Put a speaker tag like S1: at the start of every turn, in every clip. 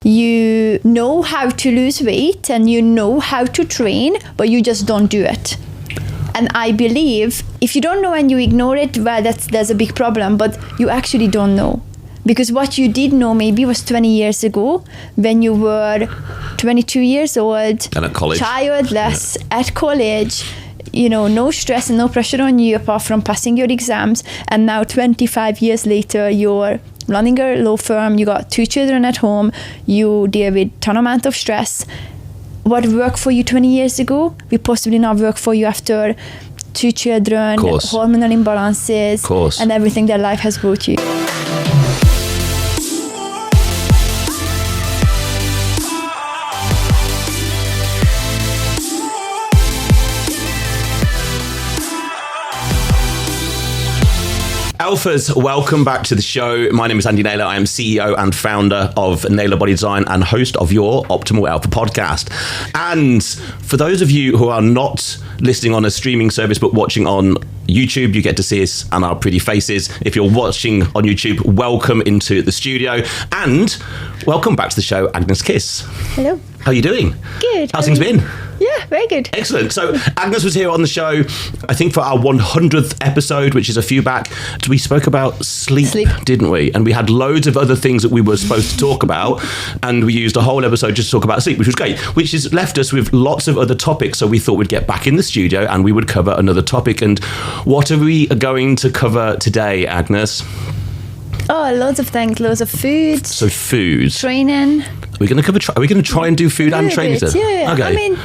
S1: you know how to lose weight and you know how to train, but you just don't do it. And I believe if you don't know and you ignore it, well, there's a big problem, but you actually don't know. Because what you did know maybe was 20 years ago when you were 22 years old,
S2: and at college,
S1: childless, at college, no stress and no pressure on you apart from passing your exams. And now 25 years later, you're running a law firm, you got 2 children at home, you deal with a ton amount of stress. What worked for you 20 years ago will possibly not work for you after 2 children, hormonal imbalances, and everything that life has brought you.
S2: Alphas, welcome back to the show. My name is Andy Naylor. I am CEO and founder of Naylor Body Design and host of your Optimal Alpha podcast. And for those of you who are not listening on a streaming service but watching on YouTube, you get to see us and our pretty faces. If you're watching on YouTube, welcome into the studio and welcome back to the show, Agnes Kiss.
S1: Hello.
S2: How are you doing?
S1: Good.
S2: How's things been?
S1: Yeah, very good.
S2: Excellent. So Agnes was here on the show, I think for our 100th episode, which is a few back. We spoke about sleep, didn't we? And we had loads of other things that we were supposed to talk about. And we used a whole episode just to talk about sleep, which was great, which has left us with lots of other topics. So we thought we'd get back in the studio and we would cover another topic. And what are we going to cover today, Agnes?
S1: Oh, loads of things, loads of food.
S2: So food.
S1: Training.
S2: Are we going to try and do food and training?
S1: Yeah.
S2: Okay.
S1: I mean,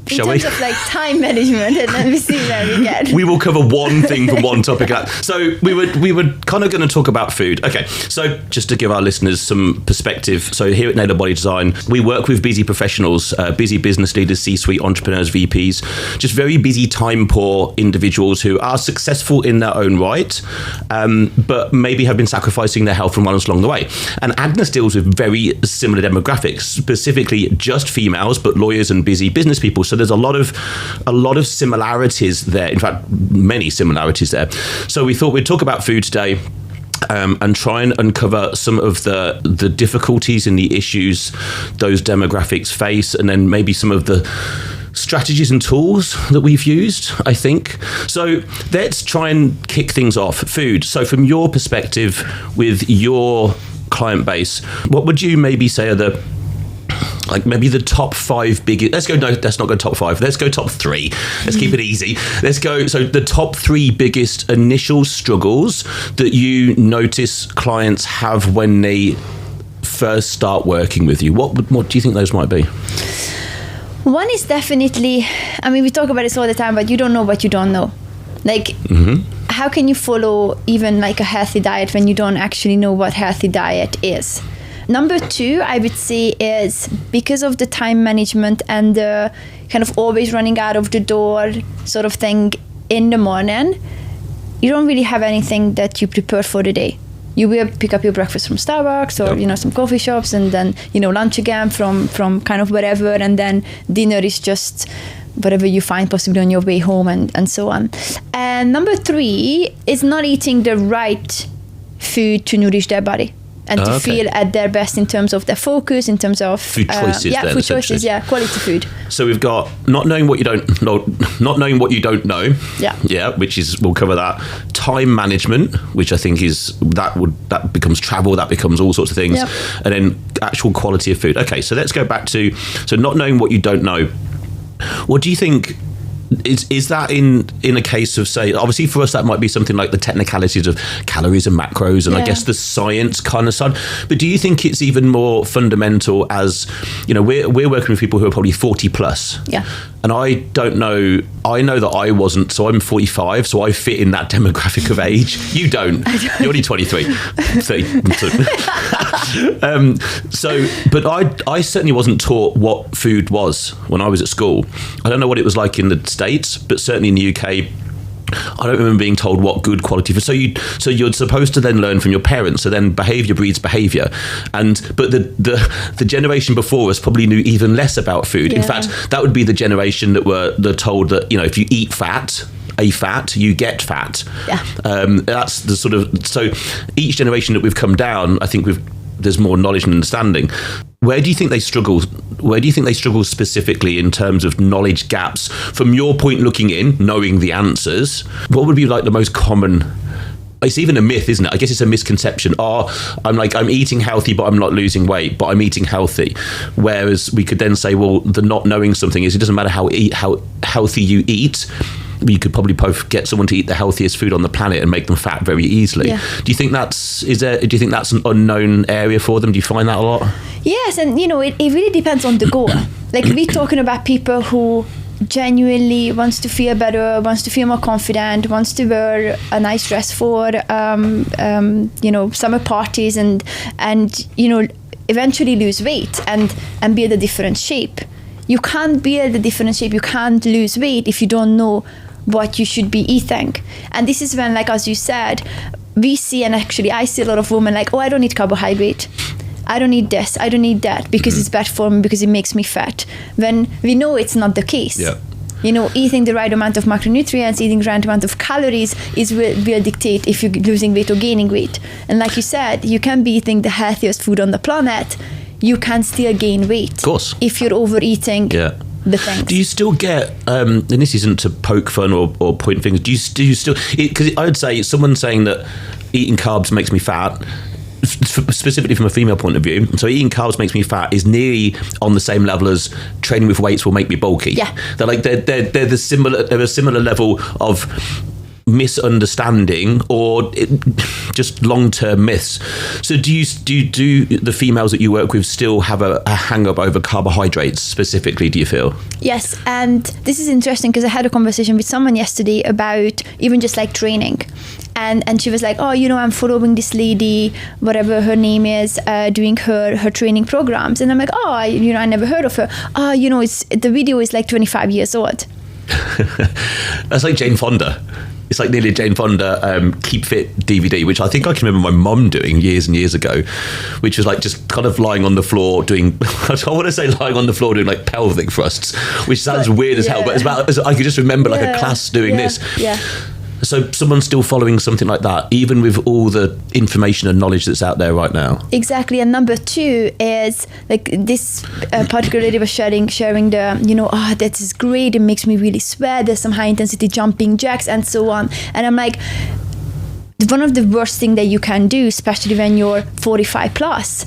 S1: in terms of like time management, and then we see where we get.
S2: We will cover one thing from one topic. So we were kind of going to talk about food. Okay, so just to give our listeners some perspective. So here at Naylor Body Design, we work with busy professionals, busy business leaders, C-suite entrepreneurs, VPs, just very busy, time-poor individuals who are successful in their own right, but maybe have been sacrificing their health and wellness along the way. And Agnes deals with very similar demographics, specifically just females, but lawyers and busy business people. So there's a lot of similarities there. In fact, many similarities there. So we thought we'd talk about food today. And try and uncover some of the difficulties and the issues those demographics face, and then maybe some of the strategies and tools that we've used, I think. So let's try and kick things off. Food. So from your perspective, with your client base, what would you maybe say are the maybe the top 5 biggest, let's not go top 5, let's go top 3. Let's keep it easy. Let's go, so the top 3 biggest initial struggles that you notice clients have when they first start working with you. What do you think those might be?
S1: One is definitely, I mean, we talk about this all the time, but you don't know what you don't know. How can you follow even like a healthy diet when you don't actually know what healthy diet is? Number 2, I would say, is because of the time management and the kind of always running out of the door sort of thing in the morning, you don't really have anything that you prepare for the day. You will pick up your breakfast from Starbucks or, some coffee shops, and then, lunch again from kind of wherever, and then dinner is just whatever you find possibly on your way home and so on. And number 3 is not eating the right food to nourish their body and to feel at their best in terms of their focus, in terms of
S2: food choices.
S1: Quality food.
S2: So we've got not knowing what you don't know, which is, we'll cover that. Time management, which I think is that becomes travel, that becomes all sorts of things, and then actual quality of food. Okay, so let's go back to not knowing what you don't know. What do you think? Is that in a case of, say, obviously for us that might be something like the technicalities of calories and macros and I guess the science kind of side, but do you think it's even more fundamental as, we're working with people who are probably 40 plus, and I don't know, I know that I wasn't, so I'm 45, so I fit in that demographic of age. You don't. You're only 23. But I certainly wasn't taught what food was when I was at school. I don't know what it was like in the States, but certainly in the UK, I don't remember being told what good quality food. So you're supposed to then learn from your parents. So then behaviour breeds behaviour, but the generation before us probably knew even less about food. In fact, that would be the generation that were told that if you eat fat, you get fat. That's the sort of, so each generation that we've come down, I think there's more knowledge and understanding. where do you think they struggle? Where do you think they struggle specifically in terms of knowledge gaps? From your point looking in, knowing the answers, what would be like the most common? It's even a myth, isn't it? I guess it's a misconception. I'm eating healthy, but I'm not losing weight, but I'm eating healthy. Whereas we could then say, well, the not knowing something is it doesn't matter how healthy you eat. You could probably both get someone to eat the healthiest food on the planet and make them fat very easily. Yeah. Do you think that's an unknown area for them? Do you find that a lot?
S1: Yes, and it really depends on the goal. Like we're talking about people who genuinely wants to feel better, wants to feel more confident, wants to wear a nice dress for summer parties and eventually lose weight and build a different shape. You can't build a different shape, you can't lose weight if you don't know what you should be eating. And this is when, like as you said, we see, and actually I see a lot of women like, I don't need carbohydrate, I don't need this, I don't need that because it's bad for me, because it makes me fat. When we know it's not the case.
S2: Yeah.
S1: Eating the right amount of macronutrients, eating the right amount of calories will dictate if you're losing weight or gaining weight. And like you said, you can be eating the healthiest food on the planet, you can still gain weight. Of course. If you're overeating. Yeah. The things. Do
S2: you still get, and this isn't to poke fun or point fingers, do you still, because I would say someone saying that eating carbs makes me fat, specifically from a female point of view, so eating carbs makes me fat is nearly on the same level as training with weights will make me they're a similar level of misunderstanding or just long-term myths. So do the females that you work with still have a hang-up over carbohydrates specifically, do you feel?
S1: Yes, and this is interesting because I had a conversation with someone yesterday about even just like training. And she was like, I'm following this lady, whatever her name is, doing her training programs. And I'm like, I never heard of her. The video is like 25 years old.
S2: That's like Jane Fonda. It's like nearly a Jane Fonda Keep Fit DVD, which I think I can remember my mum doing years and years ago, which was like just kind of lying on the floor doing, I want to say lying on the floor doing like pelvic thrusts, which sounds weird as hell, but it's about, I could just remember like a class doing this. Yeah. So someone's still following something like that, even with all the information and knowledge that's out there right now.
S1: Exactly. And number two is like this particular lady was sharing the, that is great. It makes me really sweat. There's some high intensity jumping jacks and so on. And I'm like, one of the worst things that you can do, especially when you're 45 plus,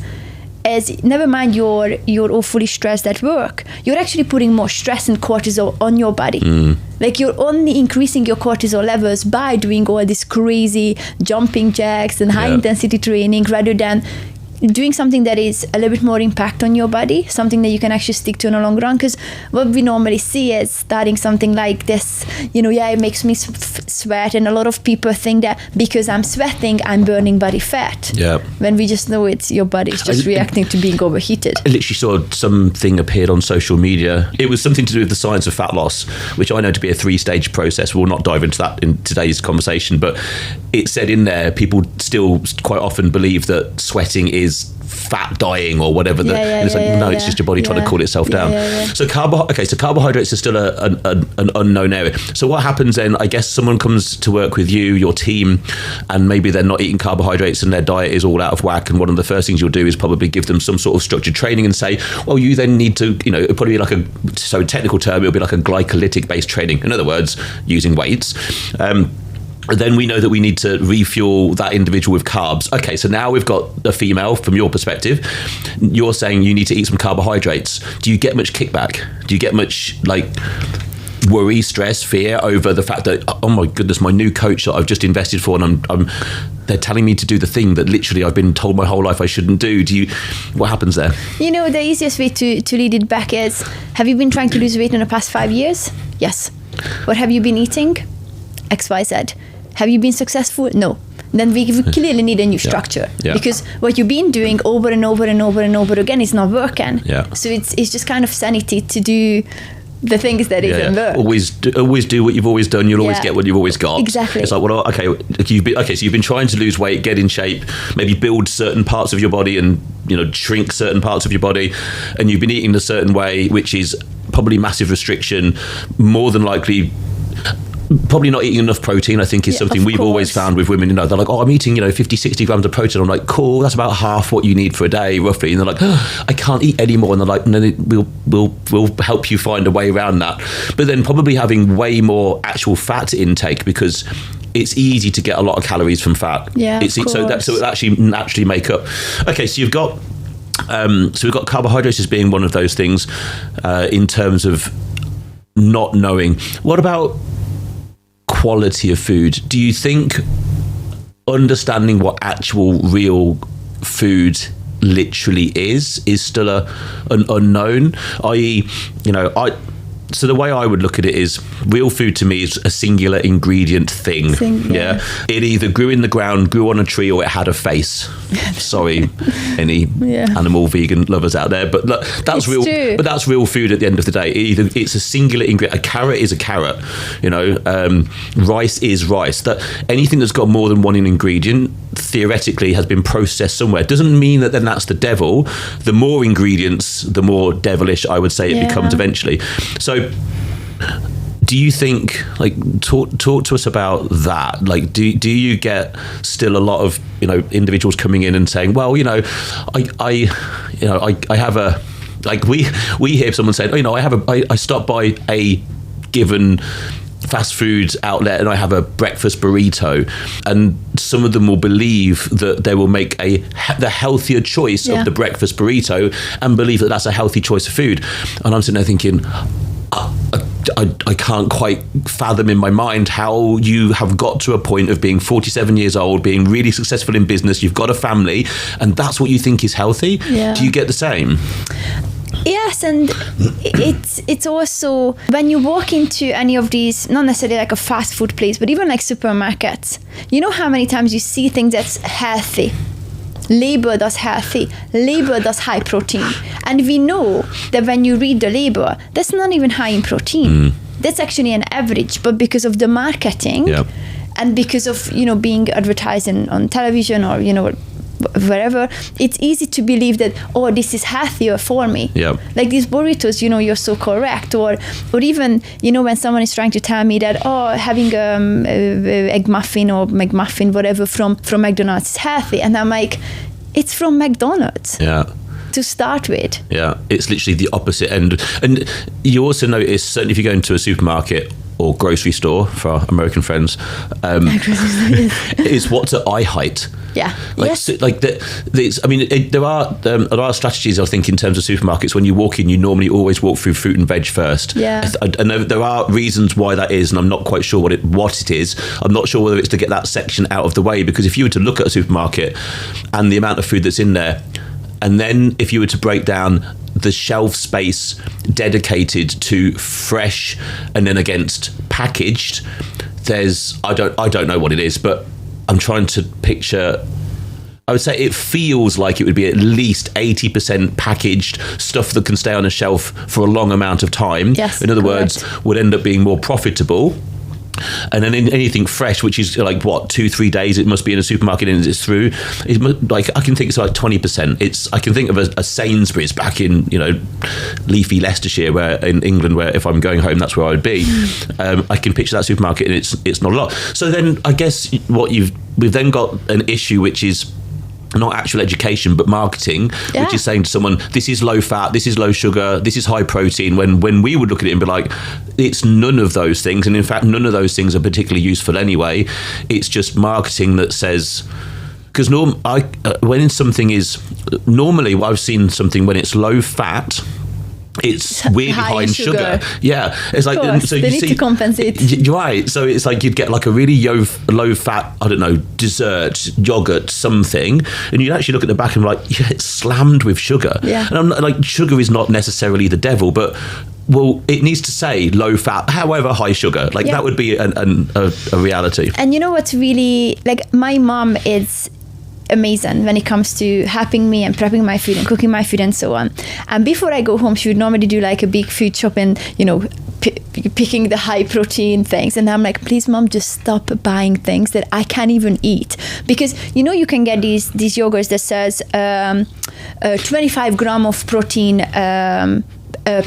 S1: is never mind you're awfully stressed at work, you're actually putting more stress and cortisol on your body. Like you're only increasing your cortisol levels by doing all this crazy jumping jacks and high intensity training rather than doing something that is a little bit more impact on your body, something that you can actually stick to in the long run. Because what we normally see is starting something like this, it makes me sweat, and a lot of people think that because I'm sweating, I'm burning body fat. Yeah. When we just know it's your body's just reacting to being overheated.
S2: I literally saw something appeared on social media. It was something to do with the science of fat loss, which I know to be a 3-stage process. We'll not dive into that in today's conversation, but it said in there, people still quite often believe that sweating is fat dying or whatever. It's just your body trying to cool itself down. So carbohydrates are still an unknown area. So what happens then? I guess someone comes to work with you, your team, and maybe they're not eating carbohydrates and their diet is all out of whack. And one of the first things you'll do is probably give them some sort of structured training and say, well, you then need to, it'll probably be like so technical term, it'll be like a glycolytic based training. In other words, using weights. Then we know that we need to refuel that individual with carbs. Okay, so now we've got a female from your perspective. You're saying you need to eat some carbohydrates. Do you get much kickback? Do you get much worry, stress, fear over the fact that, oh my goodness, my new coach that I've just invested for, and they're telling me to do the thing that literally I've been told my whole life I shouldn't do. What happens there?
S1: The easiest way to lead it back is, have you been trying to lose weight in the past 5 years? Yes. What have you been eating? X, Y, Z. Have you been successful? No. Then we clearly need a new structure because what you've been doing over and over and over and over again is not working. Yeah. So it's just kind of sanity to do the things that isn't work.
S2: Always do what you've always done. You'll always get what you've always got.
S1: Exactly.
S2: It's like, so you've been trying to lose weight, get in shape, maybe build certain parts of your body and shrink certain parts of your body, and you've been eating a certain way, which is probably massive restriction, more than likely probably not eating enough protein, I think, is something we've always found with women. They're like, oh, I'm eating 50, 60 grams of protein. I'm like, cool, that's about half what you need for a day, roughly. And they're like, oh, I can't eat any more. And they're like, no, we'll help you find a way around that. But then probably having way more actual fat intake, because it's easy to get a lot of calories from fat.
S1: Yeah,
S2: so it actually naturally make up. Okay, so you've got we've got carbohydrates as being one of those things in terms of not knowing. What about quality of food? Do you think understanding what actual real food literally is still an unknown? I.e., so the way I would look at it is, real food to me is a singular ingredient thing. Yeah, it either grew in the ground, grew on a tree, or it had a face. Sorry, any animal vegan lovers out there, but look, that's it's real. True. But that's real food at the end of the day. Either it's a singular ingredient. A carrot is a carrot. Rice is rice. That anything that's got more than one ingredient theoretically has been processed somewhere. Doesn't mean that then that's the devil. The more ingredients, the more devilish I would say it becomes eventually. So do you think, talk to us about that? Do you get still a lot of individuals coming in and saying, well, I have a, we hear someone saying, I stop by a given fast food outlet and I have a breakfast burrito, and some of them will believe that they will make the healthier choice of the breakfast burrito and believe that that's a healthy choice of food. And I'm sitting there thinking, I can't quite fathom in my mind how you have got to a point of being 47 years old, being really successful in business, you've got a family, and that's what you think is healthy. Do you get the same?
S1: Yes, and it's also when you walk into any of these, not necessarily like a fast food place, but even like supermarkets, you know how many times you see things that's healthy, labeled as healthy, labeled as high protein, and we know that when you read the label, that's not even high in protein. That's actually an average, but because of the marketing and because of being advertised on television or wherever, it's easy to believe that, oh, this is healthier for me. Like these burritos, you're so correct. Or even, when someone is trying to tell me that, oh, having egg muffin or McMuffin, whatever, from McDonald's is healthy. And I'm like, it's from McDonald's. To start with. It's literally the opposite end. And you also notice, certainly if you go into a supermarket or grocery store for our American friends, is what's at eye height. There are strategies, I think, in terms of supermarkets. When you walk in, you normally always walk through fruit and veg first. And there are reasons why that is, and I'm not quite sure what it is. I'm not sure whether it's to get that section out of the way, because if you were to look at a supermarket and the amount of food that's in there, and then if you were to break down the shelf space dedicated to fresh and then against packaged, there's I don't know what it is, but I'm trying to picture. I would say it feels like it would be at least 80% packaged stuff that can stay on a shelf for a long amount of time. In other words, would end up being more profitable. And then anything fresh, which is 2-3 days, it must be in a supermarket and it's through. I can think it's 20%. I can think of a Sainsbury's back in leafy Leicestershire, where in England, where if I'm going home, that's where I would be. I can picture that supermarket, and it's not a lot. So then I guess we've then got an issue, which is not actual education but marketing, which is saying to someone, this is low fat, this is low sugar, this is high protein, when we would look at it and be like, it's none of those things. And in fact, none of those things are particularly useful anyway. It's just marketing that says, because when something is normally, I've seen something when it's low fat, it's weirdly high in sugar. It's like, so they need to compensate. You're right. So it's like you'd get a really low fat, I don't know, dessert, yogurt, something, and you'd actually look at the back and be like, it's slammed with sugar. And I'm not, sugar is not necessarily the devil, but it needs to say low fat, however high sugar. That would be a reality. And you know what's really, my mom is amazing when it comes to helping me and prepping my food and cooking my food and so on. And before I go home, she would normally do a big food shop and picking the high protein things, and I'm like, please mom, just stop buying things that I can't even eat, because you can get these yogurts that says 25 gram of protein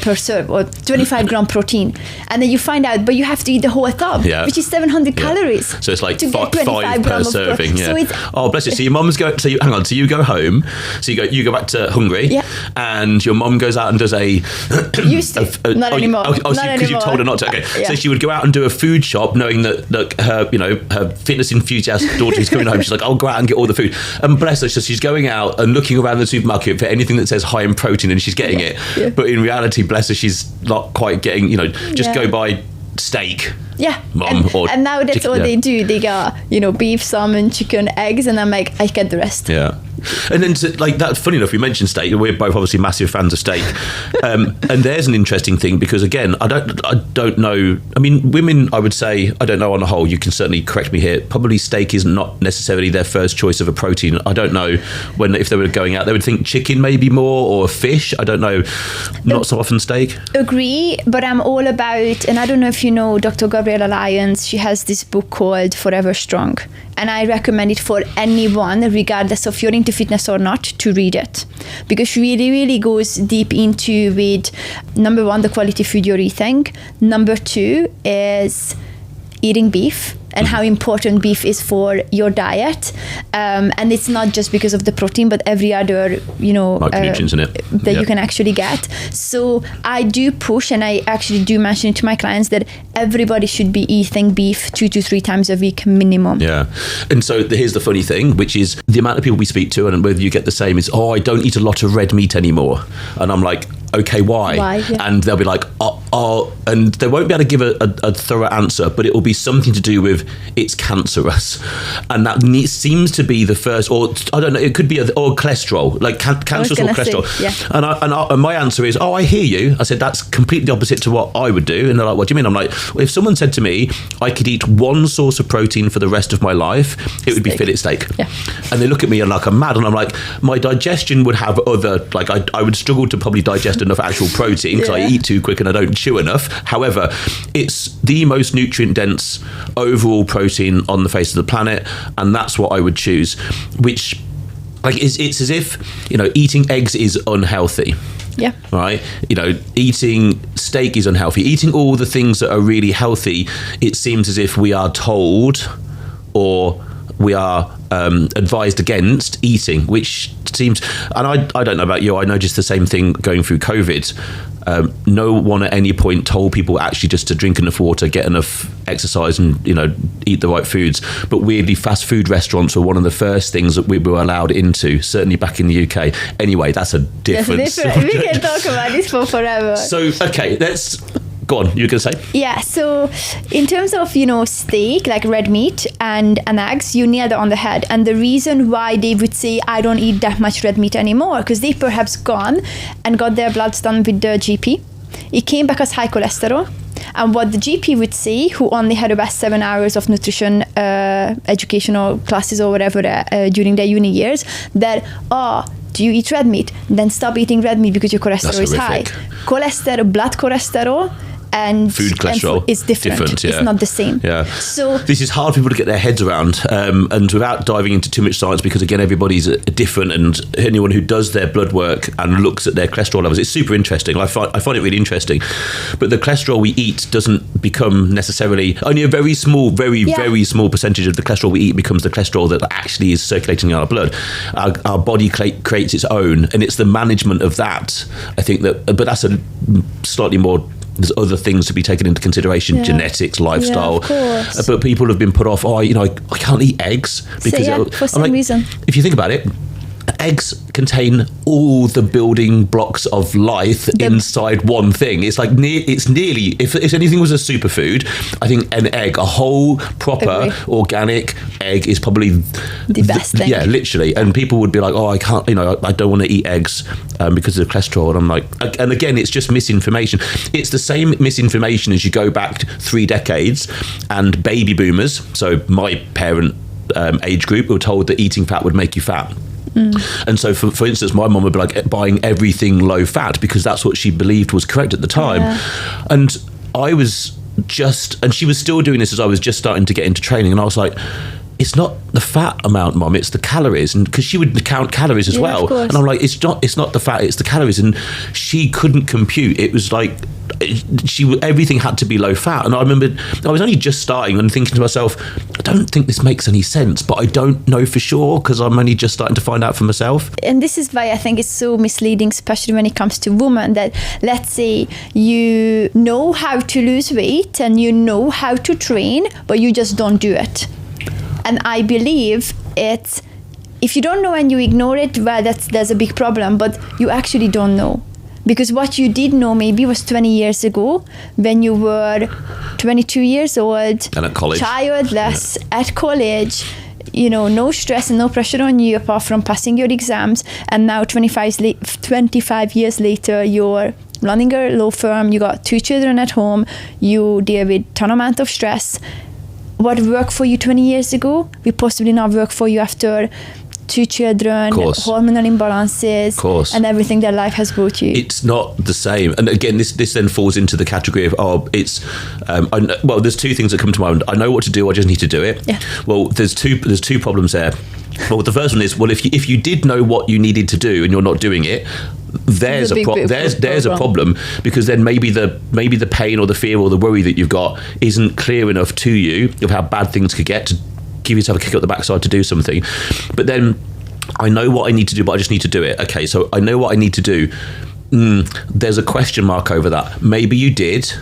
S1: per serve, or 25 gram protein, and then you find out, but you have to eat the whole tub, which is 700 calories.
S2: So it's like
S1: to get
S2: 5 per serving. Yeah.
S1: So it's,
S2: oh, bless you. So your mum's going. So you hang on. So you go home. So you go back to Hungary, and your mum goes out and does a.
S1: Used to. Not anymore.
S2: Because you told her not to. Okay. So she would go out and do a food shop, knowing that her fitness enthusiast daughter is coming home. She's like, I'll go out and get all the food. And bless her, so she's going out and looking around the supermarket for anything that says high in protein, and she's getting it. Yeah. But in reality, bless her, she's not quite getting, just go buy steak.
S1: Yeah.
S2: Mum,
S1: and now that's all they do. They got, beef, salmon, chicken, eggs, and I'm like, I get the rest.
S2: Yeah. And then, that's funny enough, you mentioned steak. We're both obviously massive fans of steak. And there's an interesting thing, because again, I don't know. I mean, women, I would say, I don't know on the whole, you can certainly correct me here, probably steak is not necessarily their first choice of a protein. I don't know if they were going out, they would think chicken maybe more, or fish. I don't know. Not so often steak.
S1: Agree, but I'm all about, and I don't know if you know Dr. Gabriella Lyons, she has this book called Forever Strong. And I recommend it for anyone, regardless of you're into fitness or not, to read it. Because she really, really goes deep into with, number one, the quality food you're eating. Number two is eating beef and how important beef is for your diet. And it's not just because of the protein, but every other,
S2: micronutrients in it.
S1: That you can actually get. So I do push, and I actually do mention it to my clients, that everybody should be eating beef 2 to 3 times a week minimum.
S2: Yeah. And so here's the funny thing, which is the amount of people we speak to, and whether you get the same, is, I don't eat a lot of red meat anymore. And I'm like, okay, why? Yeah. And they'll be like, and they won't be able to give a thorough answer, but it will be something to do with it's cancerous. And that seems to be the first, or I don't know, it could be, or cholesterol, like cancerous or cholesterol. And my answer is, I hear you. I said, that's completely opposite to what I would do. And they're like, what do you mean? I'm like, well, if someone said to me, I could eat one source of protein for the rest of my life, it would be fillet steak. Yeah. And they look at me like I'm mad, and I'm like, my digestion would have other, like I would struggle to probably digest enough actual protein, because I eat too quick and I don't chew enough. However, it's the most nutrient dense overall protein on the face of the planet, and that's what I would choose. Which, it's as if eating eggs is unhealthy.
S1: Yeah.
S2: Right. Eating steak is unhealthy. Eating all the things that are really healthy, it seems as if we are told, or we are advised against eating, which seems, and I don't know about you, I noticed the same thing going through COVID. No one at any point told people actually just to drink enough water, get enough exercise, and eat the right foods. But weirdly, fast food restaurants were one of the first things that we were allowed into, certainly back in the UK. Anyway, that's a different subject.
S1: We can talk about this for forever.
S2: So, okay, let's go on. You were going to say?
S1: Yeah, so in terms of, steak, like red meat and eggs, you nailed it on the head. And the reason why they would say, I don't eat that much red meat anymore, because they perhaps gone and got their bloods done with the GP. It came back as high cholesterol. And what the GP would say, who only had about 7 hours of nutrition educational classes or whatever during their uni years, that, do you eat red meat? Then stop eating red meat because your cholesterol is high. Blood cholesterol and
S2: food cholesterol
S1: is different.
S2: Yeah.
S1: It's not the same.
S2: Yeah.
S1: So
S2: this is hard for people to get their heads around, and without diving into too much science, because again, everybody's different, and anyone who does their blood work and looks at their cholesterol levels, it's super interesting. I find it really interesting. But the cholesterol we eat doesn't become necessarily, only a very small, very small percentage of the cholesterol we eat becomes the cholesterol that actually is circulating in our blood. Our body creates its own, and it's the management of that, I think that, but that's a slightly more, there's other things to be taken into consideration, genetics, lifestyle. But people have been put off, I can't eat eggs because
S1: for some reason.
S2: If you think about it, eggs contain all the building blocks of life inside one thing. It's like it's nearly, if anything was a superfood, I think an egg, a whole proper organic egg, is probably
S1: the best thing.
S2: Yeah, literally. And people would be like, I can't, I don't want to eat eggs because of the cholesterol. And I'm like, and again, it's just misinformation. It's the same misinformation as you go back 3 decades and baby boomers, so my parent age group, were told that eating fat would make you fat. And so for instance, my mum would be like buying everything low fat because that's what she believed was correct at the time. And I was and she was still doing this as I was just starting to get into training, and I was like, it's not the fat amount, Mum, it's the calories. And because she would count calories as well. And I'm like, it's not the fat, it's the calories. And she couldn't compute. It was like everything had to be low fat. And I remember I was only just starting and thinking to myself, I don't think this makes any sense, but I don't know for sure because I'm only just starting to find out for myself.
S1: And this is why I think it's so misleading, especially when it comes to women, that let's say you know how to lose weight and you know how to train, but you just don't do it. And I believe it's, if you don't know and you ignore it, well, there's a big problem, but you actually don't know. Because what you did know maybe was 20 years ago when you were 22 years old. And
S2: at college.
S1: Childless, at college, you know, no stress and no pressure on you apart from passing your exams. And now 25 years later, you're running a law firm, you got 2 children at home, you deal with a ton amount of stress. What worked for you 20 years ago will possibly not work for you after 2 children, hormonal imbalances, and everything that life has brought you.
S2: It's not the same. And again, this then falls into the category of, it's, well, there's 2 things that come to mind. I know what to do, I just need to do it.
S1: Yeah.
S2: Well, there's two problems there. Well, the first one is, well, if you did know what you needed to do and you're not doing it, there's a problem, because then maybe the pain or the fear or the worry that you've got isn't clear enough to you of how bad things could get to give yourself a kick up the backside to do something. But then I know what I need to do, but I just need to do it. Okay, so I know what I need to do. There's a question mark over that. Maybe you did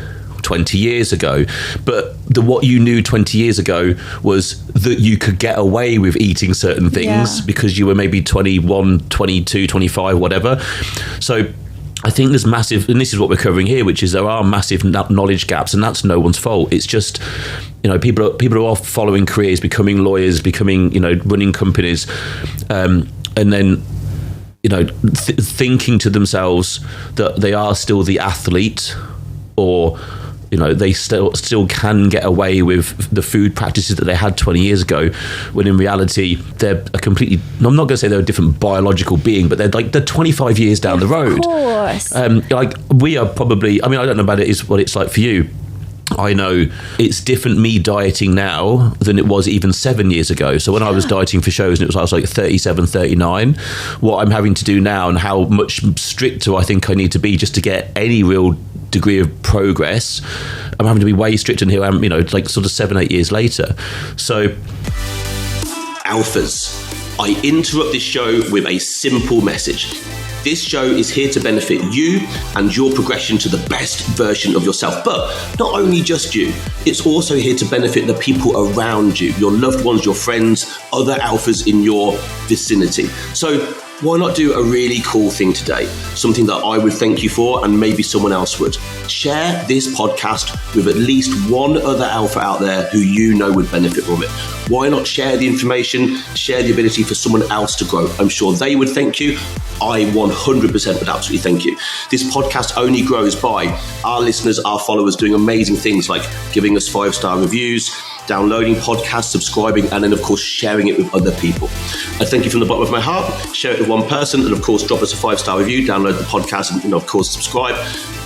S2: 20 years ago, but what you knew 20 years ago was that you could get away with eating certain things because you were maybe 21, 22, 25, whatever. So I think there's massive, and this is what we're covering here, which is there are massive knowledge gaps, and that's no one's fault. It's just, you know, people are off following careers, becoming lawyers, becoming, you know, running companies, and then, you know, thinking to themselves that they are still the athlete, or, you know, they still can get away with the food practices that they had 20 years ago, when in reality they're a completely, I'm not going to say they're a different biological being, but they're 25 years down the road.
S1: Of course.
S2: Like we are probably, I mean, I don't know about it is what it's like for you. I know it's different me dieting now than it was even 7 years ago. So when I was dieting for shows and I was like 37, 39, what I'm having to do now and how much stricter I think I need to be just to get any real degree of progress, I'm having to be way stricter than here I am, you know, like sort of 7, 8 years later. So, alphas, I interrupt this show with a simple message. This show is here to benefit you and your progression to the best version of yourself. But not only just you, it's also here to benefit the people around you, your loved ones, your friends, other alphas in your vicinity. So why not do a really cool thing today? Something that I would thank you for, and maybe someone else would. Share this podcast with at least one other alpha out there who you know would benefit from it. Why not share the information, share the ability for someone else to grow? I'm sure they would thank you. I 100% would absolutely thank you. This podcast only grows by our listeners, our followers doing amazing things like giving us 5-star reviews, downloading podcasts, subscribing, and then of course sharing it with other people. I thank you from the bottom of my heart. Share it with one person, and of course drop us a 5-star review, download the podcast, and of course subscribe.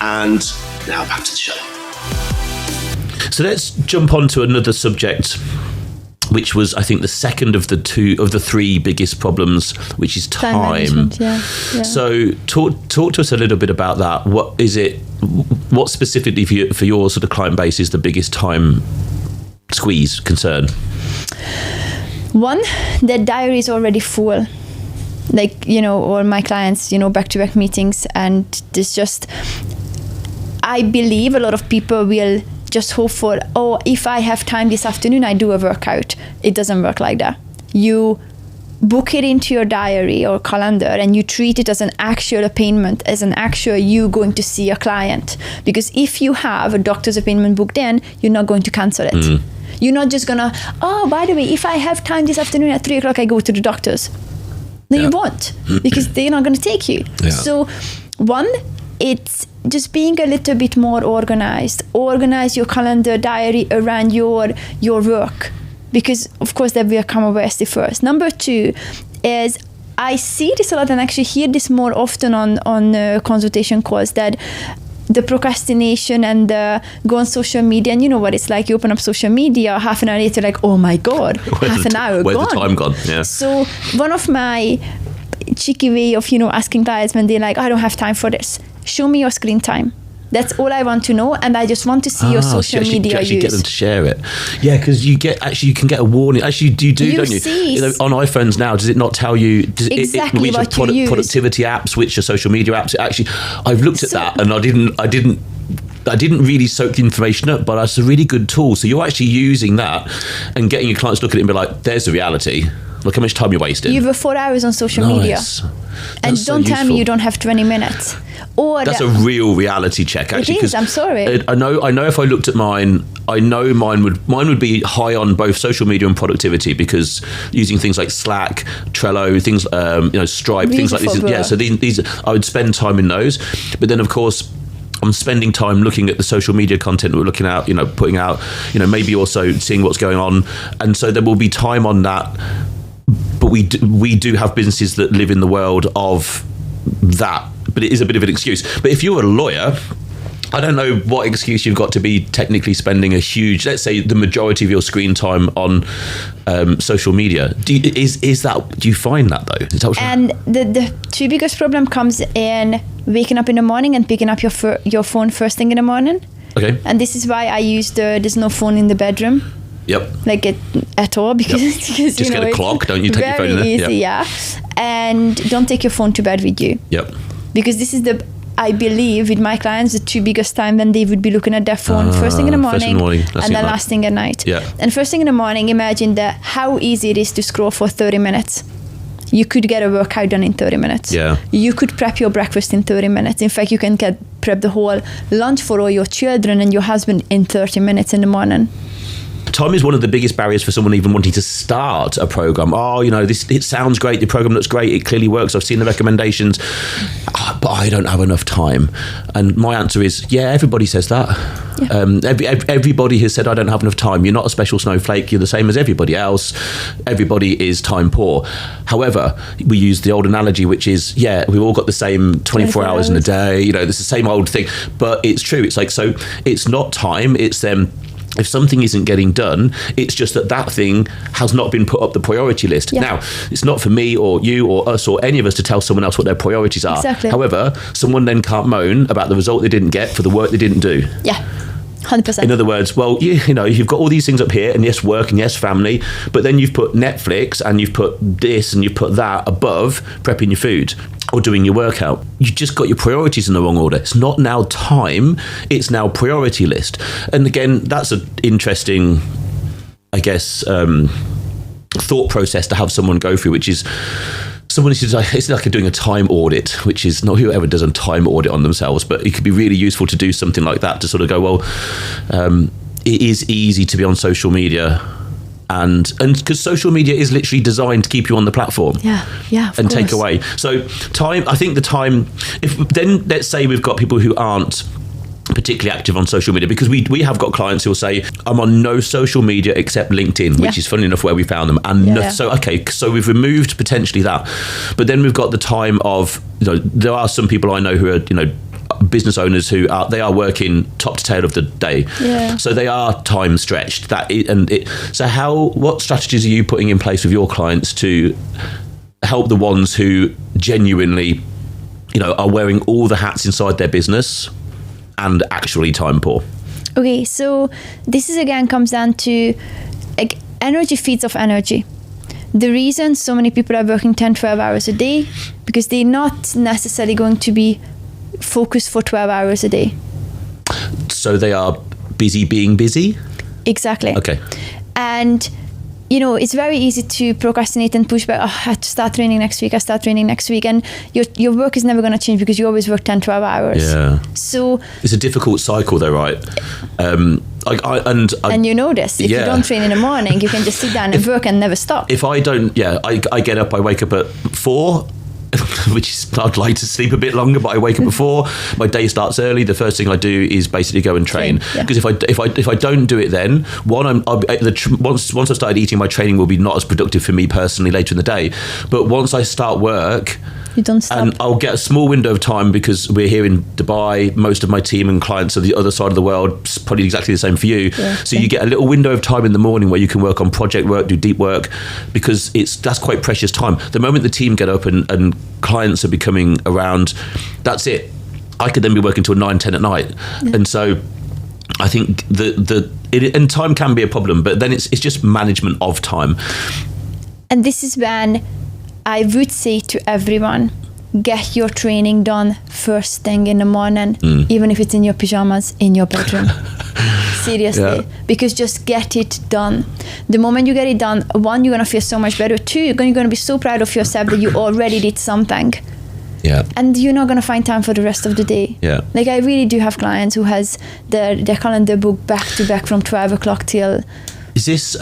S2: And now back to the show. So let's jump on to another subject, which was, I think, the second of the 3 biggest problems, which is time.
S1: Yeah.
S2: So talk to us a little bit about that. What is it? What specifically for your sort of client base is the biggest time squeeze concern?
S1: One, their diary is already full. Like, you know, all my clients, you know, back-to-back meetings, and this just, I believe a lot of people will just hope for, oh, if I have time this afternoon, I do a workout. It doesn't work like that. You book it into your diary or calendar, and you treat it as an actual appointment, as an actual you going to see a client. Because if you have a doctor's appointment booked in, you're not going to cancel it. You're not just gonna, oh, by the way, if I have time this afternoon at 3 o'clock, I go to the doctor's. No, you won't, because they're not going to take you. So one, it's just being a little bit more organized. Organize your calendar, diary around your work, because of course that will come obviously first. Number 2 is, I see this a lot and actually hear this more often on consultation calls, that the procrastination and the go on social media, and you know what it's like. You open up social media, half an hour later, like, oh my god, half an hour
S2: where's
S1: gone.
S2: the time gone? Yeah.
S1: So one of my cheeky way of asking clients when they're like, I don't have time for this, show me your screen time. That's all I want to know, and I just want to see your social media use.
S2: Get them to share it. Yeah, because you can get a warning. Actually, you don't you? On iPhones now, does it not tell you
S1: exactly
S2: which
S1: what
S2: are
S1: you use?
S2: Productivity apps, which are social media apps? Actually, I've looked at that, and I didn't really soak the information up, but it's a really good tool. So you're actually using that and getting your clients to look at it and be like, there's the reality. Look how much time you're wasting.
S1: You have 4 hours on social media. And don't tell me you don't have 20 minutes. Or
S2: that's a real reality check, actually.
S1: It is, I'm sorry.
S2: I know if I looked at mine, I know mine would be high on both social media and productivity, because using things like Slack, Trello, things, Stripe, things like this. Yeah, so these I would spend time in those. But then, of course, I'm spending time looking at the social media content that we're looking at, putting out, maybe also seeing what's going on. And so there will be time on that. But we do have businesses that live in the world of that. But it is a bit of an excuse. But if you're a lawyer, I don't know what excuse you've got to be technically spending a huge, let's say the majority of your screen time on social media. Do you find that though? Is that
S1: and the two biggest problem comes in waking up in the morning and picking up your phone first thing in the morning.
S2: Okay.
S1: And this is why I use there's no phone in the bedroom.
S2: Yep.
S1: Like at all, because
S2: just get a clock, don't you? Take your phone in there.
S1: Very easy, yeah. And don't take your phone to bed with you.
S2: Yep.
S1: Because this is I believe with my clients, the two biggest time when they would be looking at their phone first thing in the morning and then last thing at night.
S2: Yeah.
S1: And first thing in the morning, imagine how easy it is to scroll for 30 minutes. You could get a workout done in 30 minutes.
S2: Yeah.
S1: You could prep your breakfast in 30 minutes. In fact, you can prep the whole lunch for all your children and your husband in 30 minutes in the morning.
S2: Time is one of the biggest barriers for someone even wanting to start a program. It sounds great. The program looks great. It clearly works. I've seen the recommendations, but I don't have enough time. And my answer is, yeah, everybody says that. Yeah. Everybody has said, I don't have enough time. You're not a special snowflake. You're the same as everybody else. Everybody is time poor. However, we use the old analogy, which is, yeah, we've all got the same 24 hours in a day. It's the same old thing. But it's true. It's like, so it's not time. It's them. If something isn't getting done, it's just that thing has not been put up the priority list. Yeah. Now, it's not for me or you or us or any of us to tell someone else what their priorities are.
S1: Exactly.
S2: However, someone then can't moan about the result they didn't get for the work they didn't do.
S1: Yeah. 100%.
S2: In other words, well, you've got all these things up here, and yes, work, and yes, family, but then you've put Netflix and you've put this and you've put that above prepping your food or doing your workout. You just got your priorities in the wrong order. It's not now time, it's now priority list. And again, that's an interesting, I guess, thought process to have someone go through, which is it's like doing a time audit, which is not whoever does a time audit on themselves, but it could be really useful to do something like that to sort of go, well, it is easy to be on social media, and because social media is literally designed to keep you on the platform, and take away. So time, I think the time. Then let's say we've got people who aren't particularly active on social media, because we have got clients who will say, I'm on no social media except LinkedIn, which is funny enough where we found them. And so we've removed potentially that, but then we've got the time of, there are some people I know who are, business owners who are working top to tail of the day. Yeah. So they are time stretched. What strategies are you putting in place with your clients to help the ones who genuinely, are wearing all the hats inside their business and actually time poor?
S1: Okay, so this is again comes down to energy feeds off energy. The reason so many people are working 10-12 hours a day, because they're not necessarily going to be focused for 12 hours a day.
S2: So they are busy being busy?
S1: Exactly.
S2: Okay.
S1: And it's very easy to procrastinate and push back. I have to start training next week. And your work is never going to change because you always work 10-12 hours. Yeah. So
S2: it's a difficult cycle though, right? And
S1: you know this. If you don't train in the morning, you can just sit down and work and never stop.
S2: If I don't, I get up, I wake up at 4, which is, I'd like to sleep a bit longer, but I wake up at 4. My day starts early. The first thing I do is basically go and train, because if I don't do it, then once I've started eating, my training will be not as productive for me personally later in the day. But once I start work,
S1: You don't stop.
S2: And I'll get a small window of time because we're here in Dubai. Most of my team and clients are the other side of the world. It's probably exactly the same for you.
S1: Yeah,
S2: so you get a little window of time in the morning where you can work on project work, do deep work, because that's quite precious time. The moment the team get up and clients are becoming around, that's it. I could then be working till 9, 10 at night. Yeah. And so I think and time can be a problem, but then it's just management of time.
S1: And this is when I would say to everyone, get your training done first thing in the morning, even if it's in your pajamas in your bedroom. Seriously, because just get it done. The moment you get it done, one, you're going to feel so much better. Two, you're going to be so proud of yourself that you already did something.
S2: Yeah.
S1: And you're not going to find time for the rest of the day.
S2: Yeah.
S1: Like I really do have clients who has their calendar booked back to back from 12 o'clock till...
S2: Is this...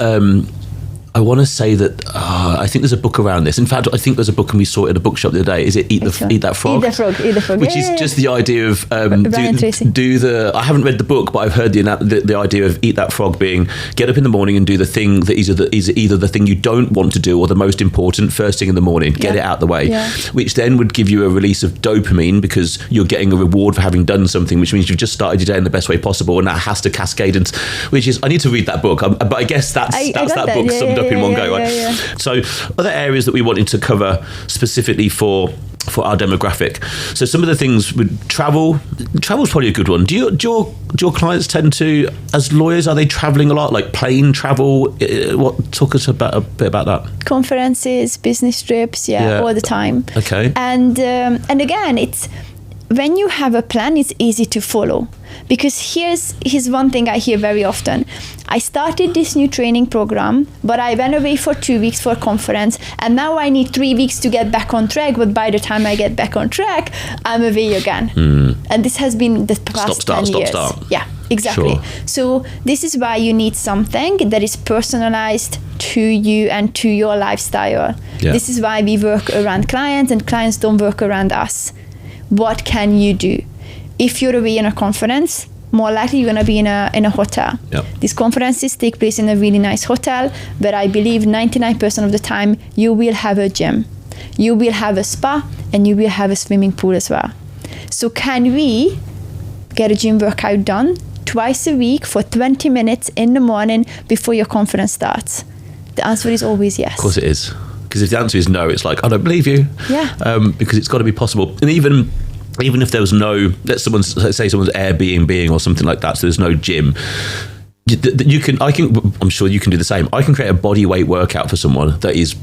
S2: I want to say that I think there's a book around this. In fact, I think there's a book and we saw it at a bookshop the other day. Is it Eat That Frog?
S1: Eat the Frog.
S2: Which is just the idea of do the. I haven't read the book, but I've heard the idea of Eat That Frog being get up in the morning and do the thing that is either the thing you don't want to do or the most important first thing in the morning. Get it out the way, which then would give you a release of dopamine because you're getting a reward for having done something, which means you've just started your day in the best way possible, and that has to cascade into. Which is I need to read that book, but I guess that's that book summed up in one go. Right? Yeah. So other areas that we wanted to cover specifically for our demographic. So some of the things with travel's probably a good one. Do your clients tend to, as lawyers, are they traveling a lot, like plane travel? Talk us about a bit about that.
S1: Conferences, business trips, all the time.
S2: Okay.
S1: And again, it's when you have a plan, it's easy to follow. Because here's one thing I hear very often. I started this new training program, but I went away for 2 weeks for a conference, and now I need 3 weeks to get back on track, but by the time I get back on track, I'm away again. And this has been the past 10 years.
S2: Stop.
S1: Yeah, exactly.
S2: Sure.
S1: So this is why you need something that is personalized to you and to your lifestyle. Yeah. This is why we work around clients, and clients don't work around us. What can you do? If you're away in a conference, more likely you're going to be in a hotel.
S2: Yep.
S1: These conferences take place in a really nice hotel, where I believe 99% of the time you will have a gym, you will have a spa, and you will have a swimming pool as well. So can we get a gym workout done twice a week for 20 minutes in the morning before your conference starts? The answer is always yes.
S2: Of course it is. Because if the answer is no, it's like, I don't believe you.
S1: Yeah.
S2: Because it's got to be possible. And even if there was no, let's say someone's Airbnb or something like that, so there's no gym, I'm sure you can do the same. I can create a body weight workout for someone that is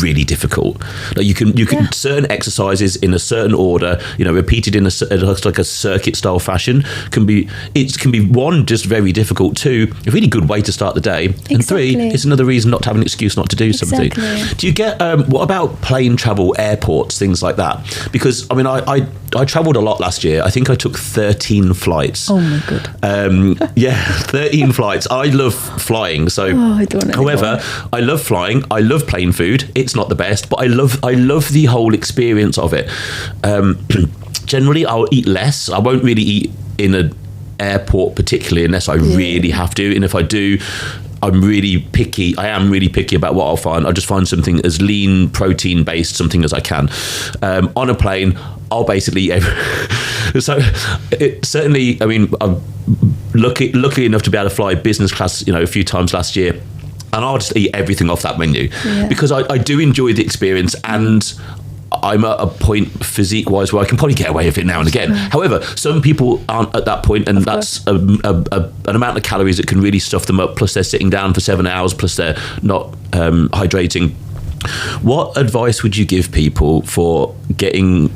S2: really difficult. Like you can certain exercises in a certain order, repeated in a circuit style fashion can be one, just very difficult. Two, a really good way to start the day.
S1: Exactly.
S2: And three, it's another reason not to have an excuse not to do something. Do you get what about plane travel, airports, things like that? Because I traveled a lot last year. I think I took 13 flights.
S1: Oh my god.
S2: 13 flights. I love flying. So however, I love flying. I love plane food. It's not the best, but I love the whole experience of it. Generally, I'll eat less. I won't really eat in an airport particularly unless I really have to. And if I do, I'm really picky. I am really picky about what I'll find. I'll just find something as lean, protein-based, something as I can. On a plane, I'll basically eat so certainly, I'm lucky enough to be able to fly business class, a few times last year. And I'll just eat everything off that menu because I do enjoy the experience, and I'm at a point physique-wise where I can probably get away with it now and again. However, some people aren't at that point, and that's an amount of calories that can really stuff them up, plus they're sitting down for 7 hours, plus they're not hydrating. What advice would you give people for getting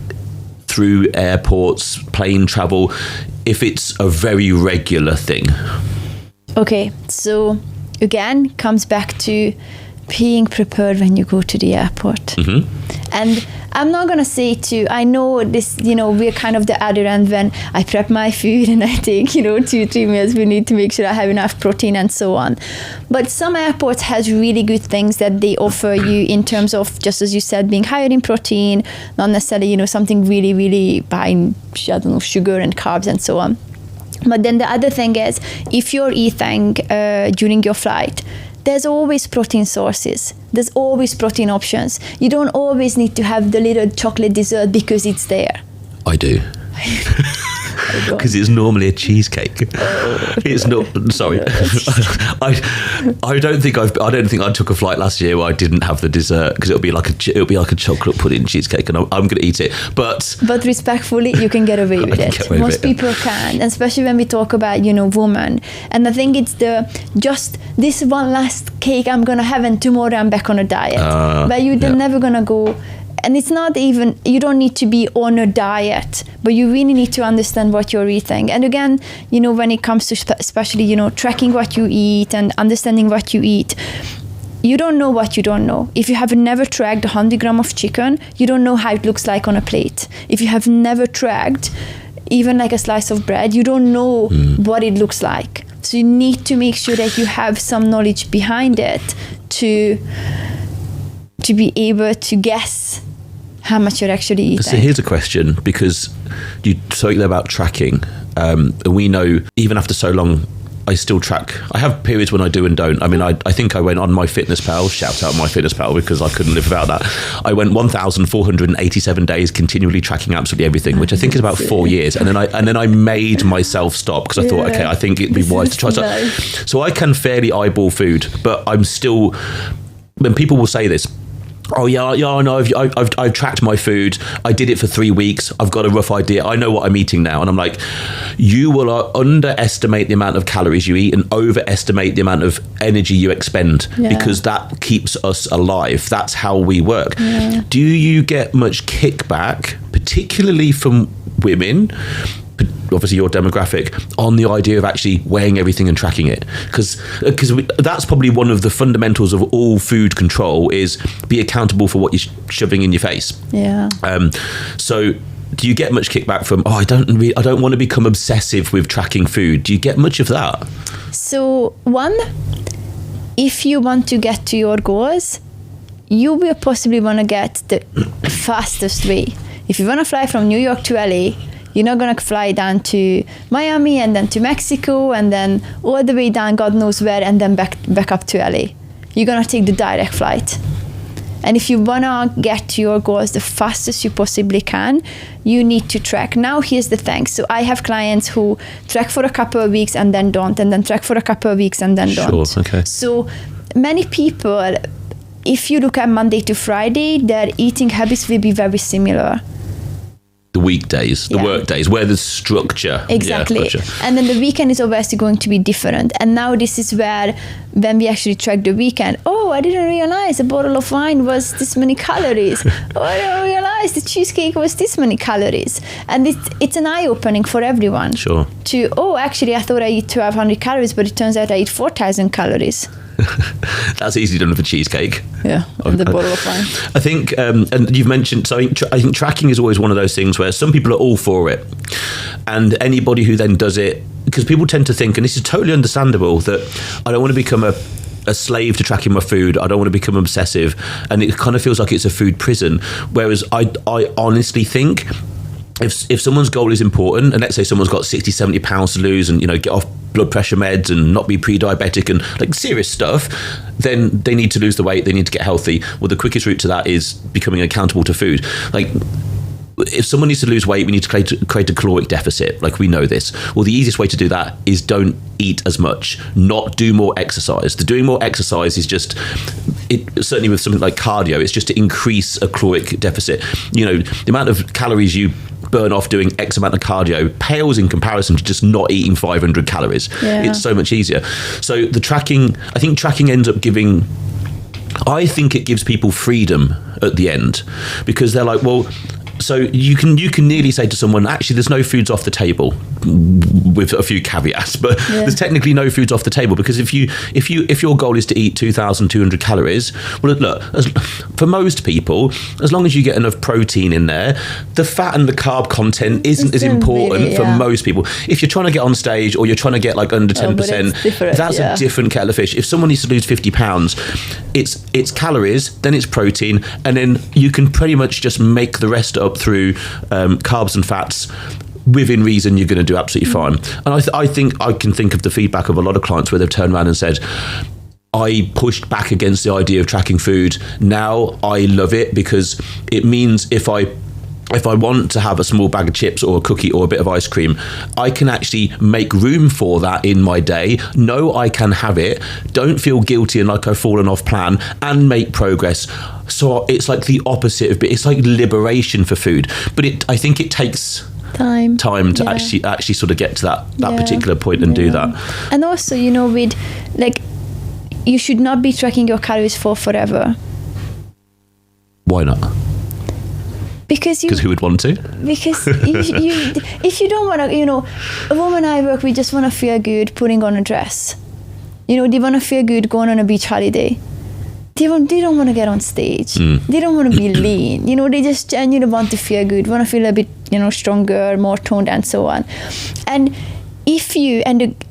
S2: through airports, plane travel, if it's a very regular thing? Okay,
S1: so again, comes back to being prepared when you go to the airport. Mm-hmm. And I'm not going to say I know this, we're kind of the other end when I prep my food and I take, 2-3 meals. We need to make sure I have enough protein and so on. But some airports has really good things that they offer you in terms of, just as you said, being higher in protein, not necessarily, something really, really high in, sugar and carbs and so on. But then the other thing is, if you're eating during your flight, there's always protein sources. There's always protein options. You don't always need to have the little chocolate dessert because it's there.
S2: I do. Because it's normally a cheesecake. It's not. Sorry, I don't think I took a flight last year where I didn't have the dessert, because it'll be like a chocolate pudding cheesecake, and I'm going to eat it. But respectfully, you can get away with it. Most people can, and especially when we talk about women. And I think it's just this one last cake I'm going to have, and tomorrow I'm back on a diet. But you're never going to go. And it's not even, you don't need to be on a diet, but you really need to understand what you're eating. And again, when it comes to especially, tracking what you eat and understanding what you eat, you don't know what you don't know. If you have never tracked 100 grams of chicken, you don't know how it looks like on a plate. If you have never tracked even like a slice of bread, you don't know what it looks like. So you need to make sure that you have some knowledge behind it to be able to guess how much you're actually eating. So here's a question, because you talked about tracking. We know even after so long, I still track. I have periods when I do and don't. I mean, I think I went on MyFitnessPal, shout out MyFitnessPal, because I couldn't live without that. I went 1,487 days continually tracking absolutely everything, which I think is about 4 years. And then I made myself stop, because I thought, okay, I think it'd be wise to try something. So I can fairly eyeball food, but I'm still, when people will say this, oh yeah, I know. I've tracked my food. I did it for 3 weeks. I've got a rough idea. I know what I'm eating now. And I'm like, you will underestimate the amount of calories you eat and overestimate the amount of energy you expend, because that keeps us alive. That's how we work. Yeah. Do you get much kickback, particularly from women, obviously your demographic, on the idea of actually weighing everything and tracking it? Because that's probably one of the fundamentals of all food control, is be accountable for what you're shoving in your face. Yeah. So do you get much kickback from, I don't want to become obsessive with tracking food? Do you get much of that?
S1: So one, if you want to get to your goals, you will possibly want to get the fastest way. If you want to fly from New York to LA, you're not going to fly down to Miami and then to Mexico and then all the way down God knows where and then back up to LA. You're going to take the direct flight. And if you want to get to your goals the fastest you possibly can, you need to track. Now, here's the thing. So I have clients who track for a couple of weeks and then don't, and then track for a couple of weeks and then don't.
S2: Sure, okay.
S1: So many people, if you look at Monday to Friday, their eating habits will be very similar.
S2: The weekdays, the work days, where there's structure.
S1: Exactly. Yeah, gotcha. And then the weekend is obviously going to be different. And now this is where, when we actually track the weekend, I didn't realize a bottle of wine was this many calories. I didn't realize the cheesecake was this many calories. And it's an eye-opening for everyone. Sure. Actually, I thought I eat 1,200 calories, but it turns out I eat 4,000 calories.
S2: That's easy done with a cheesecake.
S1: Yeah, the bottle of wine.
S2: I think, and you've mentioned, so I think tracking is always one of those things where some people are all for it, and anybody who then does it, because people tend to think, and this is totally understandable, that I don't want to become a slave to tracking my food. I don't want to become obsessive, and it kind of feels like it's a food prison. Whereas I honestly think, if someone's goal is important, and let's say someone's got 60, 70 pounds to lose and, get off blood pressure meds and not be pre-diabetic and like serious stuff, then they need to lose the weight, they need to get healthy. Well, the quickest route to that is becoming accountable to food. Like, if someone needs to lose weight, we need to create a caloric deficit. Like, we know this. Well, the easiest way to do that is don't eat as much, not do more exercise. The doing more exercise is just, certainly with something like cardio, it's just to increase a caloric deficit. The amount of calories you burn off doing X amount of cardio pales in comparison to just not eating 500 calories. Yeah. It's so much easier. So the tracking, I think tracking ends up giving, I think it gives people freedom at the end, because they're like, well, so you can nearly say to someone, actually, there's no foods off the table, with a few caveats, but there's technically no foods off the table, because if your goal is to eat 2,200 calories, well, look, for most people, as long as you get enough protein in there, the fat and the carb content isn't as important really, for most people. If you're trying to get on stage or you're trying to get like under 10%, that's a different kettle of fish. If someone needs to lose 50 pounds, it's calories, then it's protein, and then you can pretty much just make the rest up through carbs and fats. Within reason, you're going to do absolutely fine. And I think I can think of the feedback of a lot of clients where they've turned around and said, I pushed back against the idea of tracking food. Now I love it because it means if I want to have a small bag of chips or a cookie or a bit of ice cream, I can actually make room for that in my day, know I can have it, don't feel guilty and like I've fallen off plan, and make progress. So it's like the opposite of, it's like liberation for food. But I think it takes time to actually sort of get to that particular point and do that.
S1: And also, with like, you should not be tracking your calories for forever.
S2: Why not?
S1: Because
S2: who would want to?
S1: Because if you don't want to, a woman I work with just want to feel good putting on a dress. They want to feel good going on a beach holiday. They don't want to get on stage. They don't want to be lean. They just genuinely want to feel good, want to feel a bit, stronger, more toned, and so on. And if you,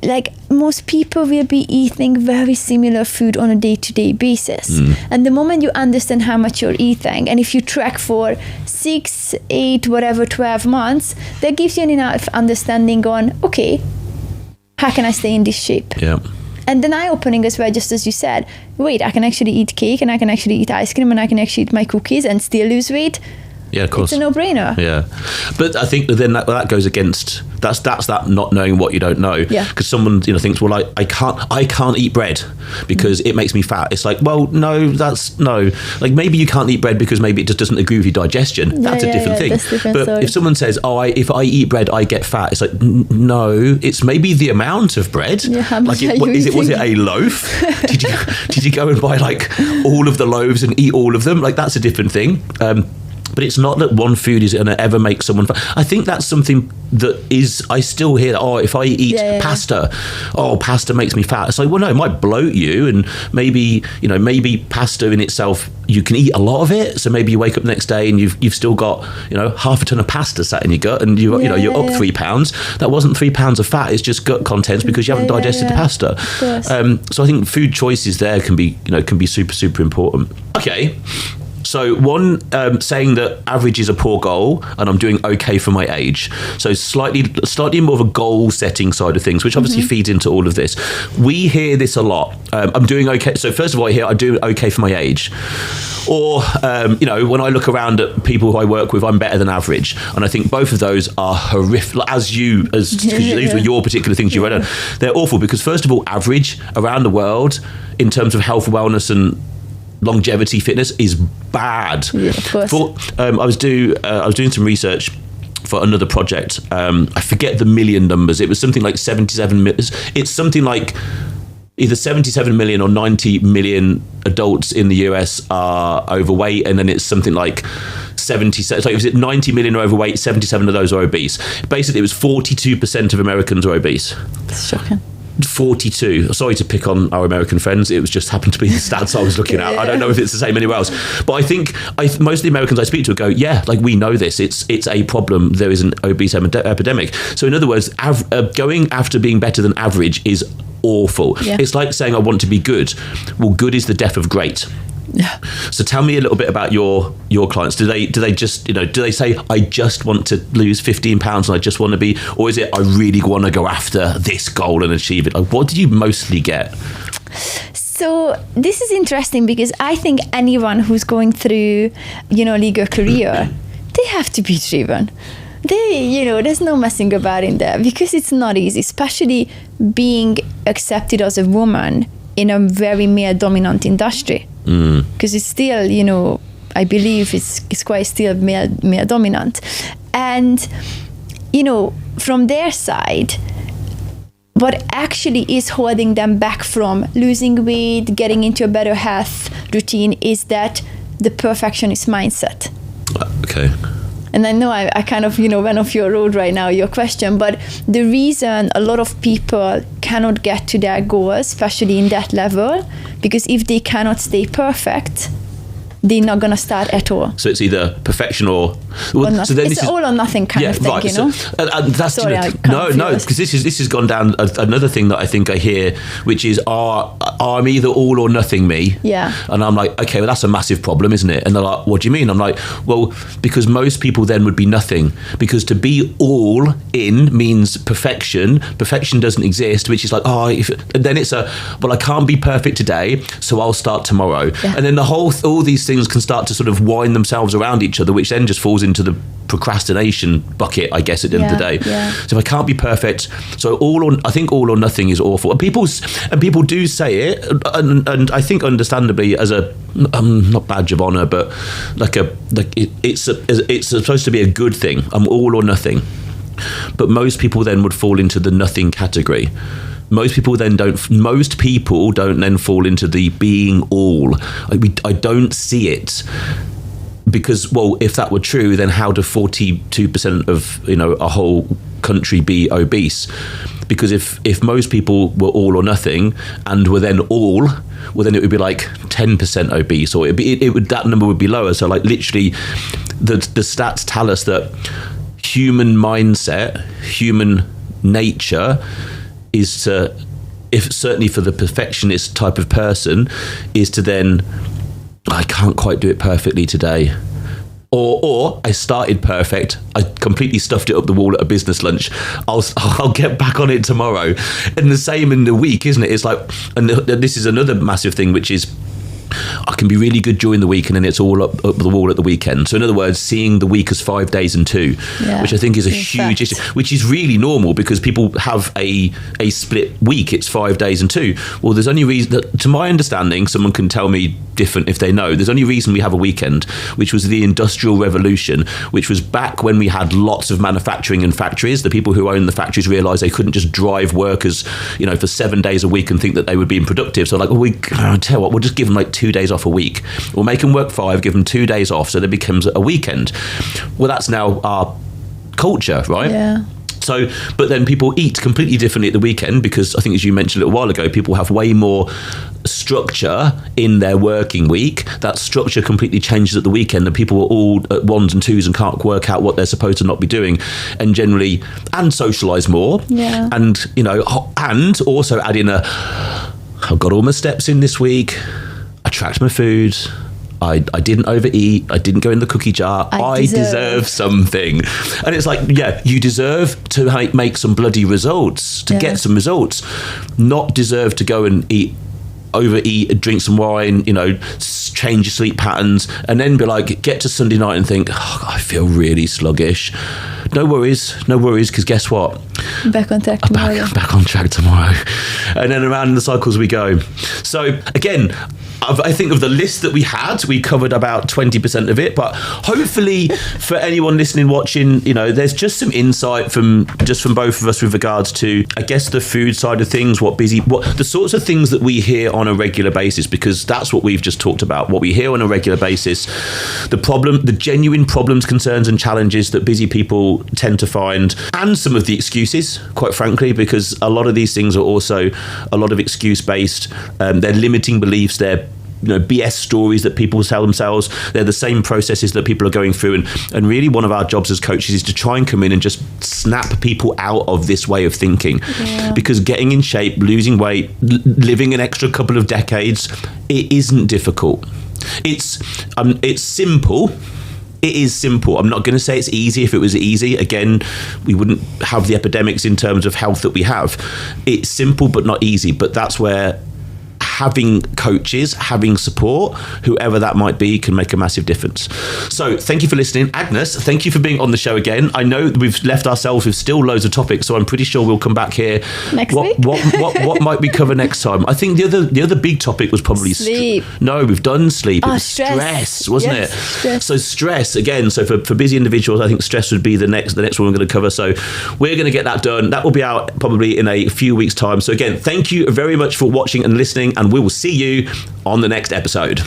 S1: like most people will be eating very similar food on a day-to-day basis. And the moment you understand how much you're eating, and if you track for 6, 8, 12 months, that gives you enough understanding on, okay, how can I stay in this shape?
S2: Yeah.
S1: And then eye-opening as well, just as you said, wait, I can actually eat cake and I can actually eat ice cream and I can actually eat my cookies and still lose weight.
S2: Yeah, of course.
S1: It's a no-brainer.
S2: Yeah. But I think then that goes against, that's that not knowing what you don't know.
S1: Yeah.
S2: Because someone, thinks, well, I can't eat bread because it makes me fat. It's like, well, no. Like maybe you can't eat bread because maybe it just doesn't agree with your digestion. That's a different thing.
S1: That's different,
S2: but if someone says, if I eat bread, I get fat. It's like, no, it's maybe the amount of bread.
S1: Yeah, how much
S2: was it a loaf? Did you go and buy like all of the loaves and eat all of them? Like that's a different thing. But it's not that one food is going to ever make someone fat. I think that's something that is, I still hear that, if I eat pasta, pasta makes me fat. It's like, well, no, it might bloat you. And maybe pasta in itself, you can eat a lot of it. So maybe you wake up the next day and you've still got, half a ton of pasta sat in your gut and you're up 3 pounds. That wasn't 3 pounds of fat. It's just gut contents because you haven't digested the pasta. So I think food choices there can be super, super important. Okay. So one, saying that average is a poor goal and I'm doing okay for my age. So slightly more of a goal setting side of things, which obviously feeds into all of this. We hear this a lot. I'm doing okay. So first of all, I hear I do okay for my age. Or, when I look around at people who I work with, I'm better than average. And I think both of those are horrific. These were your particular things you read on. They're awful because first of all, average around the world in terms of health, wellness and longevity fitness is bad.
S1: Yeah, of course.
S2: I was doing some research for another project. I forget the million numbers. It was something like 77 million. It's something like either 77 million or 90 million adults in the US are overweight, and then it's something like 77. So was it 90 million are overweight? 77 of those are obese. Basically, it was 42% of Americans are obese.
S1: That's shocking.
S2: 42. Sorry to pick on our American friends. It was just happened to be the stats I was looking at. I don't know if it's the same anywhere else, but I think most of the Americans I speak to go, we know this. It's a problem. There is an obese epidemic. So in other words, going after being better than average is awful. Yeah. It's like saying I want to be good. Well, good is the death of great. Yeah. So tell me a little bit about your clients. Do they just do they say I just want to lose 15 pounds and I just want to be, or is it I really want to go after this goal and achieve it? Like, what do you mostly get?
S1: So this is interesting because I think anyone who's going through legal career, they have to be driven. There's no messing about in there because it's not easy, especially being accepted as a woman in a very male dominant industry. Because it's still, I believe it's quite still male dominant. And, from their side, what actually is holding them back from losing weight, getting into a better health routine is that the perfectionist mindset.
S2: Okay.
S1: And I know I kind of, went off your road right now, your question, but the reason a lot of people cannot get to their goals, especially in that level, because if they cannot stay perfect, they're not going to start at all.
S2: So it's either perfection or
S1: nothing. So then it's all or nothing kind of thing, you know.
S2: And that's because this has gone down another thing that I think I hear, which is I'm either all or nothing me.
S1: Yeah.
S2: And I'm like, okay, well that's a massive problem, isn't it? And they're like, what do you mean? I'm like, well, because most people then would be nothing, because to be all in means perfection. Perfection doesn't exist, which is like, and then it's well, I can't be perfect today, so I'll start tomorrow. Yeah. And then all these things can start to sort of wind themselves around each other, which then just falls into the procrastination bucket, I guess, at the end of the day.
S1: Yeah.
S2: So if I can't be perfect, so I think all or nothing is awful, and people do say it, and I think understandably as a not badge of honor, but it's supposed to be a good thing. I'm all or nothing, but most people then would fall into the nothing category. Most people don't then fall into the being all. I don't see it. Because, well, if that were true, then how do 42% of a whole country be obese? Because if most people were all or nothing and were then all, well, then it would be like 10% obese, or that number would be lower. So, like, literally, the stats tell us that human mindset, human nature, is to, if certainly for the perfectionist type of person, is to then, I can't quite do it perfectly today. Or I started perfect, I completely stuffed it up the wall at a business lunch, I'll get back on it tomorrow. And the same in the week, isn't it? It's like, and this is another massive thing, which is I can be really good during the week and then it's all up the wall at the weekend. So in other words, seeing the week as 5 days and 2, which I think is a huge issue, which is really normal because people have a split week. It's 5 days and 2. Well, there's only reason that, to my understanding, someone can tell me different if they know, there's only reason we have a weekend, which was the Industrial Revolution, which was back when we had lots of manufacturing and factories. The people who owned the factories realised they couldn't just drive workers, for 7 days a week and think that they would be productive. So like, I'll tell you what, we'll just give them like 2 days off a week. We'll make them work 5, give them 2 days off, so that becomes a weekend. Well, that's now our culture, right?
S1: Yeah.
S2: So, but then people eat completely differently at the weekend because I think, as you mentioned a little while ago, people have way more structure in their working week. That structure completely changes at the weekend, and people are all at 1s and 2s and can't work out what they're supposed to not be doing, and generally socialise more.
S1: Yeah.
S2: And and also add in I've got all my steps in this week. I tracked my food. I didn't overeat. I didn't go in the cookie jar. I deserve something. And it's like, yeah, you deserve to make some bloody results, to get some results. Not deserve to go and overeat, drink some wine, change your sleep patterns, and then be like, get to Sunday night and think, I feel really sluggish. No worries, because guess what?
S1: Back on track tomorrow.
S2: Back on track tomorrow. And then around in the cycles we go. So again, I think of the list that we had, we covered about 20% of it, but hopefully for anyone listening, watching, there's just some insight from both of us with regards to, I guess, the food side of things, what the sorts of things that we hear on a regular basis, because that's what we've just talked about, what we hear on a regular basis, the genuine problems, concerns and challenges that busy people tend to find, and some of the excuses, quite frankly, because a lot of these things are also a lot of excuse based. They're limiting beliefs, they're BS stories that people tell themselves. They're the same processes that people are going through, and really one of our jobs as coaches is to try and come in and just snap people out of this way of thinking, because getting in shape, losing weight, living an extra couple of decades, it isn't difficult. It's simple. It is simple. I'm not going to say it's easy. If it was easy, again, we wouldn't have the epidemics in terms of health that we have. It's simple but not easy, but that's where having coaches, having support, whoever that might be, can make a massive difference. So thank you for listening. Agnes, thank you for being on the show again. I know we've left ourselves with still loads of topics, so I'm pretty sure we'll come back here
S1: next week.
S2: What might we cover next time? I think the other big topic was probably
S1: sleep.
S2: No, we've done sleep. It was
S1: stress,
S2: wasn't it?
S1: Stress.
S2: So stress again. So for busy individuals, I think stress would be the next one we're going to cover. So we're going to get that done. That will be out probably in a few weeks' time. So again, thank you very much for watching and listening, and we will see you on the next episode.